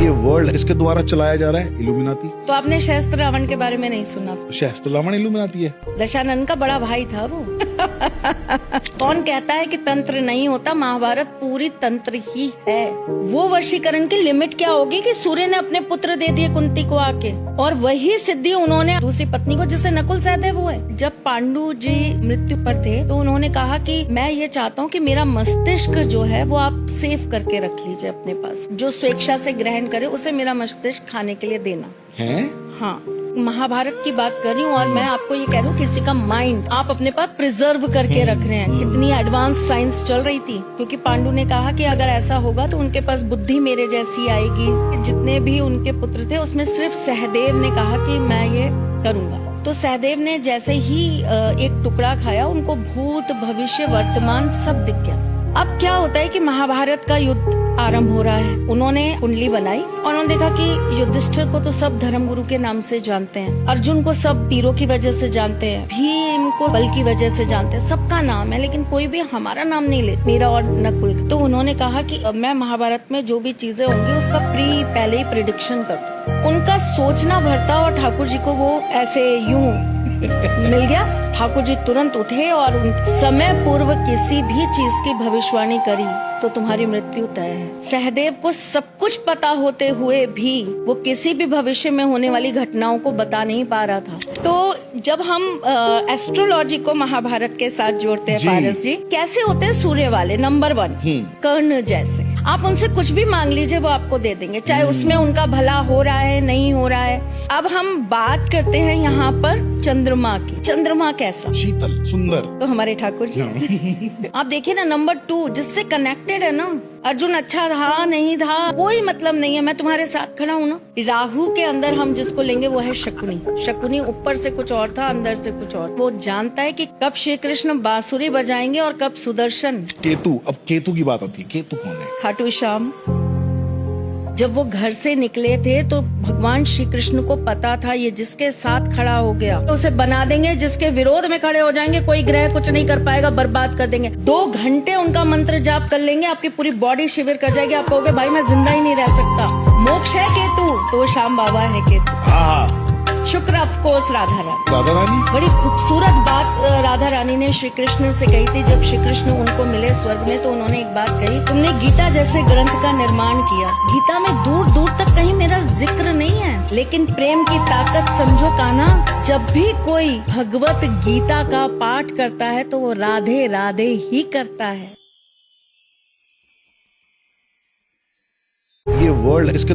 ये वर्ल्ड इसके द्वारा चलाया जा रहा है, इल्यूमिनाती। तो आपने सहस्त्र रावण के बारे में नहीं सुना? सहस्त्र रावण इल्यूमिनाती है। दशानन का बड़ा भाई था वो। कौन कहता है कि तंत्र नहीं होता? महाभारत पूरी तंत्र ही है। वो वशीकरण की लिमिट क्या होगी कि सूर्य ने अपने पुत्र दे दिए कुंती को आके, और वही सिद्धि उन्होंने दूसरी पत्नी को, जिससे नकुल सहदेव हुए। जब पांडु जी मृत्यु पर थे तो उन्होंने कहा कि मैं ये चाहता हूँ कि मेरा मस्तिष्क जो है वो आप सेव करके रख लीजिए अपने पास, जो स्वेच्छा से ग्रहण करे उसे मेरा मस्तिष्क खाने के लिए देना है। हाँ, महाभारत की बात कर रही हूँ, और मैं आपको ये कह रही हूँ किसी का माइंड आप अपने पास प्रिजर्व करके रख रहे हैं। कितनी एडवांस साइंस चल रही थी, क्योंकि पांडु ने कहा कि अगर ऐसा होगा तो उनके पास बुद्धि मेरे जैसी आएगी। जितने भी उनके पुत्र थे उसमें सिर्फ सहदेव ने कहा कि मैं ये करूँगा। तो सहदेव ने जैसे ही एक टुकड़ा खाया, उनको भूत भविष्य वर्तमान सब दिख गया। अब क्या होता है कि महाभारत का युद्ध आरंभ हो रहा है। उन्होंने कुंडली बनाई और उन्होंने देखा कि युधिष्ठिर को तो सब धर्मगुरु के नाम से जानते हैं, अर्जुन को सब तीरों की वजह से जानते हैं, भीम को बल की वजह से जानते हैं, सबका नाम है, लेकिन कोई भी हमारा नाम नहीं ले, मेरा और नकुल का। तो उन्होंने कहा कि अब मैं महाभारत में जो भी चीजें होंगी उसका पहले ही प्रिडिक्शन कर दूं। उनका सोचना भरता, और ठाकुर जी को वो ऐसे यूं मिल गया। ठाकुर जी तुरंत उठे और समय पूर्व किसी भी चीज की भविष्यवाणी करी तो तुम्हारी मृत्यु तय है। सहदेव को सब कुछ पता होते हुए भी वो किसी भी भविष्य में होने वाली घटनाओं को बता नहीं पा रहा था। तो जब हम एस्ट्रोलॉजी को महाभारत के साथ जोड़ते हैं पारस जी, कैसे होते हैं सूर्य वाले? नंबर 1, कर्ण जैसे। आप उनसे कुछ भी मांग लीजिए, वो आपको दे देंगे, चाहे उसमें उनका भला हो रहा है नहीं हो रहा है। अब हम बात करते हैं यहाँ पर चंद्रमा की। चंद्रमा कैसा? शीतल, सुंदर। तो हमारे ठाकुर जी। आप देखिए ना, नंबर 2 जिससे कनेक्टेड है ना। अर्जुन अच्छा था नहीं था कोई मतलब नहीं है, मैं तुम्हारे साथ खड़ा हूँ ना। राहु के अंदर हम जिसको लेंगे वो है शकुनी। शकुनी ऊपर से कुछ और था, अंदर से कुछ और। वो जानता है कि कब श्री कृष्ण बांसुरी बजाएंगे और कब सुदर्शन। केतु, अब केतु की बात आती है। केतु कौन है? खाटू श्याम। जब वो घर से निकले थे तो भगवान श्री कृष्ण को पता था ये जिसके साथ खड़ा हो गया तो उसे बना देंगे, जिसके विरोध में खड़े हो जाएंगे कोई ग्रह कुछ नहीं कर पाएगा, बर्बाद कर देंगे। 2 घंटे उनका मंत्र जाप कर लेंगे, आपकी पूरी बॉडी शिविर कर जाएगी। आप कहोगे भाई मैं जिंदा ही नहीं रह सकता। मोक्ष है केतु, तो वो श्याम बाबा है केतु। शुक्र ऑफ कोर्स राधा रानी। बड़ी खूबसूरत बात राधा रानी ने श्री कृष्ण से कही थी। जब श्री कृष्ण उनको मिले स्वर्ग में तो उन्होंने एक बात कही, तुमने गीता जैसे ग्रंथ का निर्माण किया। गीता में दूर दूर तक कहीं मेरा जिक्र नहीं है, लेकिन प्रेम की ताकत समझो कान्हा, जब भी कोई भगवत गीता का पाठ करता है तो वो राधे राधे ही करता है। ये वर्ल्ड इसके